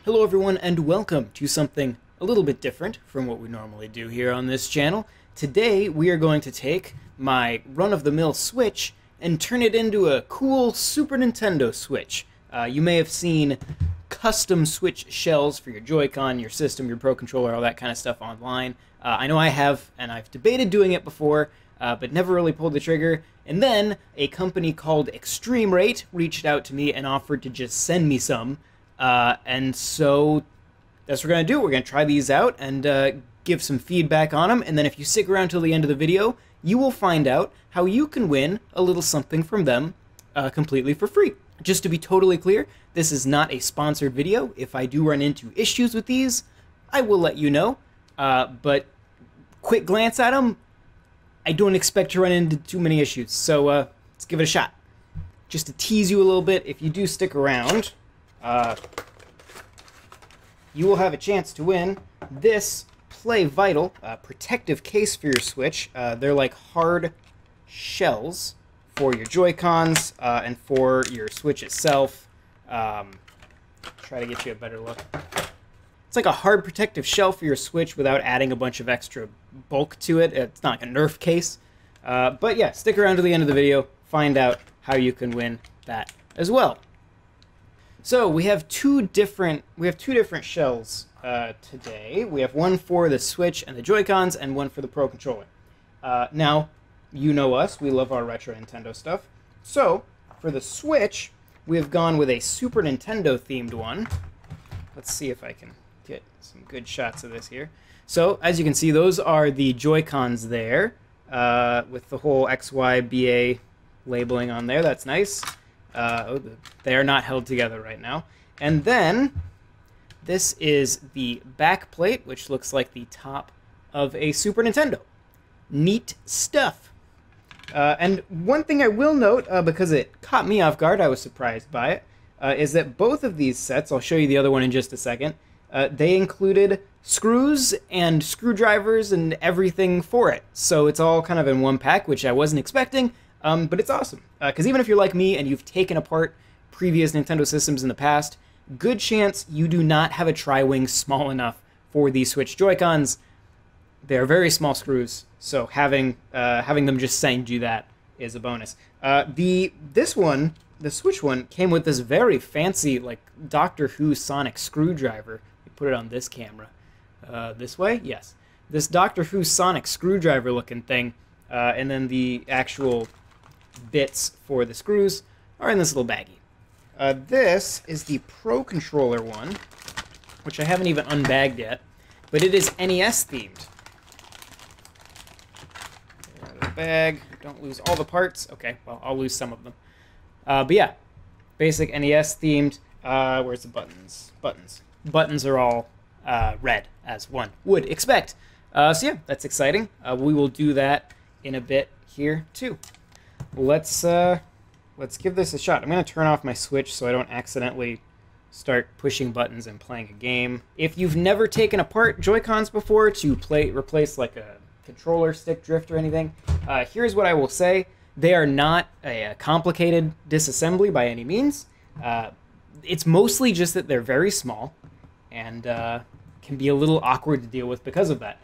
Hello everyone and welcome to something a little bit different from what we normally do here on this channel. Today we are going to take my run-of-the-mill Switch and turn it into a cool Super Nintendo Switch. You may have seen custom Switch shells for your Joy-Con, your system, your Pro Controller, all that kind of stuff online. I know I have, and I've debated doing it before, but never really pulled the trigger. And then a company called eXtremeRate reached out to me and offered to just send me some. And so that's what we're going to do. We're going to try these out and give some feedback on them. And then if you stick around till the end of the video, you will find out how you can win a little something from them completely for free. Just to be totally clear, this is not a sponsored video. If I do run into issues with these, I will let you know. But quick glance at them, I don't expect to run into too many issues. So let's give it a shot. Just to tease you a little bit, if you do stick around, you will have a chance to win this Play Vital protective case for your Switch. They're like hard shells for your Joy-Cons and for your Switch itself. Try to get you a better look. It's like a hard protective shell for your Switch without adding a bunch of extra bulk to it. It's not like a Nerf case. But yeah, stick around to the end of the video, find out how you can win that as well. So we have two different shells today. We have one for the Switch and the Joy-Cons, and one for the Pro Controller. Now, you know us; we love our retro Nintendo stuff. So for the Switch, we have gone with a Super Nintendo themed one. Let's see if I can get some good shots of this here. So as you can see, those are the Joy-Cons there, with the whole XYBA labeling on there. That's nice. They are not held together right now. And then this is the back plate, which looks like the top of a Super Nintendo. Neat stuff. And one thing I will note, because it caught me off guard, I was surprised by it, is that both of these sets, I'll show you the other one in just a second, they included screws and screwdrivers and everything for it. So it's all kind of in one pack, which I wasn't expecting. But it's awesome, because even if you're like me and you've taken apart previous Nintendo systems in the past, good chance you do not have a tri-wing small enough for these Switch Joy-Cons. They're very small screws, so having them just send you that is a bonus. This one, the Switch one, came with this very fancy, like, Doctor Who sonic screwdriver. You put it on this camera. This way? Yes. This Doctor Who sonic screwdriver looking thing, and then the actual bits for the screws are in this little baggie. This is the Pro Controller one, which I haven't even unbagged yet, but it is NES themed. Out of the bag. Don't lose all the parts. Okay, well, I'll lose some of them. But yeah, basic NES themed. Where's the buttons? Buttons are all red, as one would expect. So yeah, that's exciting. We will do that in a bit here too. Let's give this a shot. I'm going to turn off my Switch so I don't accidentally start pushing buttons and playing a game. If you've never taken apart Joy-Cons before to replace like a controller stick drift or anything, here's what I will say. They are not a complicated disassembly by any means. It's mostly just that they're very small and can be a little awkward to deal with because of that.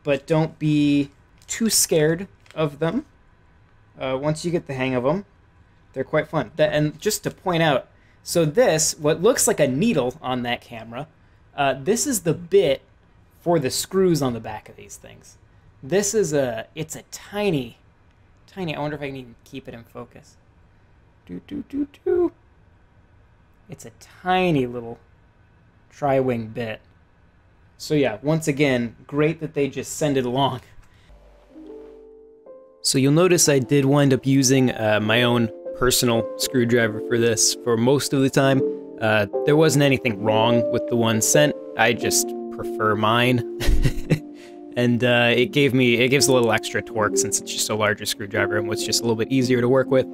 But don't be too scared of them. Once you get the hang of them, they're quite fun. And just to point out, so this, what looks like a needle on that camera, this is the bit for the screws on the back of these things. This is it's a tiny, I wonder if I can even keep it in focus. It's a tiny little tri-wing bit. So yeah, once again, great that they just send it along. So you'll notice I did wind up using my own personal screwdriver for this for most of the time. There wasn't anything wrong with the one sent. I just prefer mine. And it gives a little extra torque since it's just a larger screwdriver and was just a little bit easier to work with.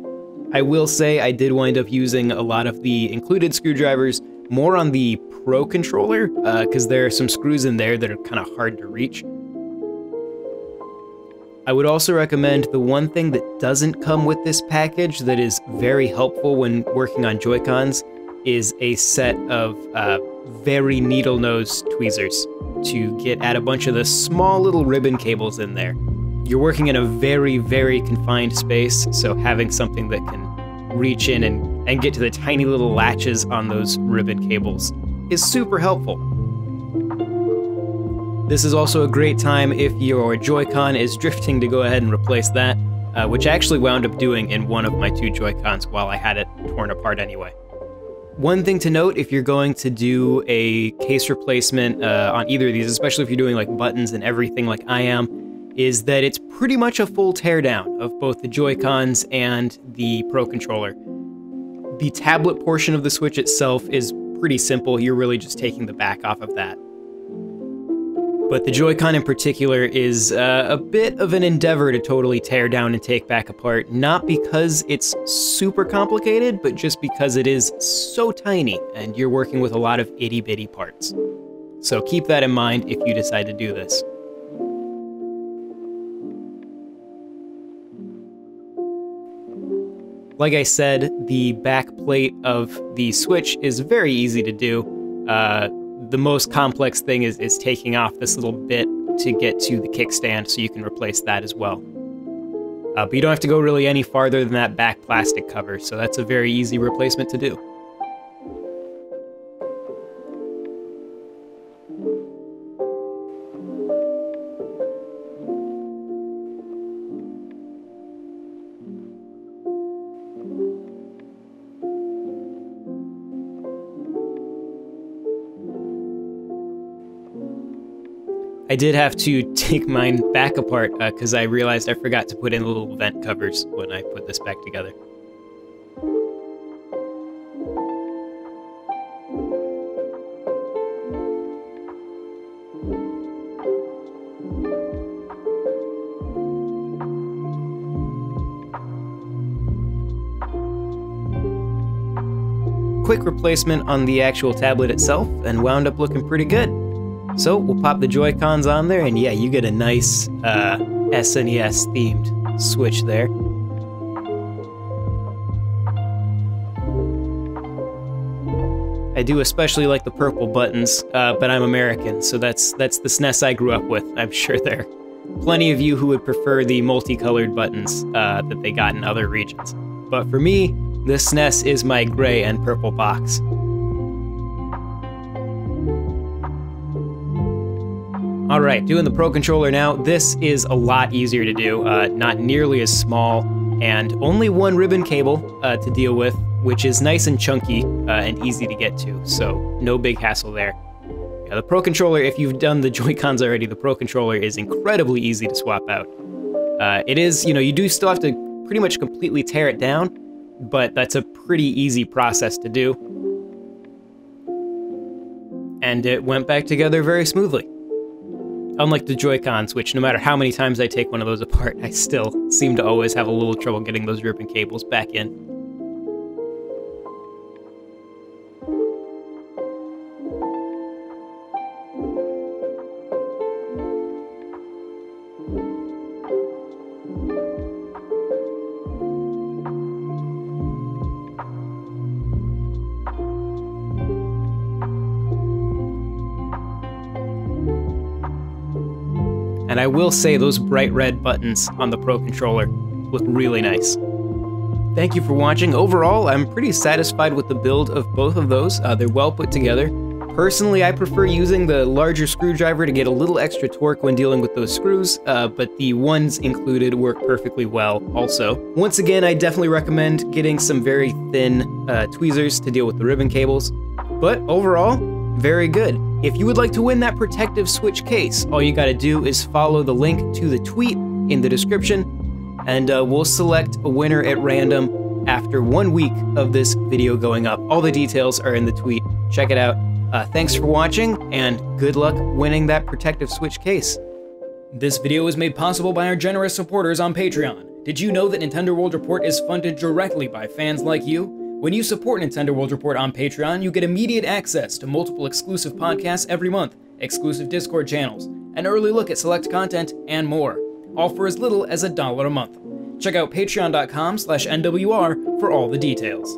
I will say I did wind up using a lot of the included screwdrivers more on the Pro Controller, because there are some screws in there that are kind of hard to reach. I would also recommend the one thing that doesn't come with this package that is very helpful when working on Joy-Cons is a set of very needle nose tweezers to get at a bunch of the small little ribbon cables in there. You're working in a very, very confined space, so having something that can reach in and get to the tiny little latches on those ribbon cables is super helpful. This is also a great time if your Joy-Con is drifting to go ahead and replace that, which I actually wound up doing in one of my 2 Joy-Cons while I had it torn apart anyway. One thing to note if you're going to do a case replacement on either of these, especially if you're doing like buttons and everything like I am, is that it's pretty much a full teardown of both the Joy-Cons and the Pro Controller. The tablet portion of the Switch itself is pretty simple. You're really just taking the back off of that. But the Joy-Con in particular is a bit of an endeavor to totally tear down and take back apart, not because it's super complicated, but just because it is so tiny and you're working with a lot of itty-bitty parts. So keep that in mind if you decide to do this. Like I said, the back plate of the Switch is very easy to do. The most complex thing is taking off this little bit to get to the kickstand so you can replace that as well. But you don't have to go really any farther than that back plastic cover, so that's a very easy replacement to do. I did have to take mine back apart because I realized I forgot to put in little vent covers when I put this back together. Quick replacement on the actual tablet itself and wound up looking pretty good. So we'll pop the Joy-Cons on there, and yeah, you get a nice SNES themed Switch there. I do especially like the purple buttons, but I'm American, so that's the SNES I grew up with. I'm sure there are plenty of you who would prefer the multicolored buttons that they got in other regions. But for me, the SNES is my gray and purple box. Alright, doing the Pro Controller now. This is a lot easier to do, not nearly as small, and only one ribbon cable to deal with, which is nice and chunky and easy to get to, so no big hassle there. Yeah, the Pro Controller, if you've done the Joy-Cons already, the Pro Controller is incredibly easy to swap out. It is, you do still have to pretty much completely tear it down, but that's a pretty easy process to do. And it went back together very smoothly. Unlike the Joy-Cons, which no matter how many times I take one of those apart, I still seem to always have a little trouble getting those ribbon cables back in. And I will say those bright red buttons on the Pro Controller look really nice. Thank you for watching. Overall, I'm pretty satisfied with the build of both of those. They're well put together. Personally, I prefer using the larger screwdriver to get a little extra torque when dealing with those screws, but the ones included work perfectly well also. Once again, I definitely recommend getting some very thin tweezers to deal with the ribbon cables, but overall, very good. If you would like to win that protective Switch case, all you gotta do is follow the link to the tweet in the description, and we'll select a winner at random after 1 week of this video going up. All the details are in the tweet. Check it out. Thanks for watching, and good luck winning that protective Switch case. This video was made possible by our generous supporters on Patreon. Did you know that Nintendo World Report is funded directly by fans like you? When you support Nintendo World Report on Patreon, you get immediate access to multiple exclusive podcasts every month, exclusive Discord channels, an early look at select content, and more, all for as little as $1 a month. Check out patreon.com/NWR for all the details.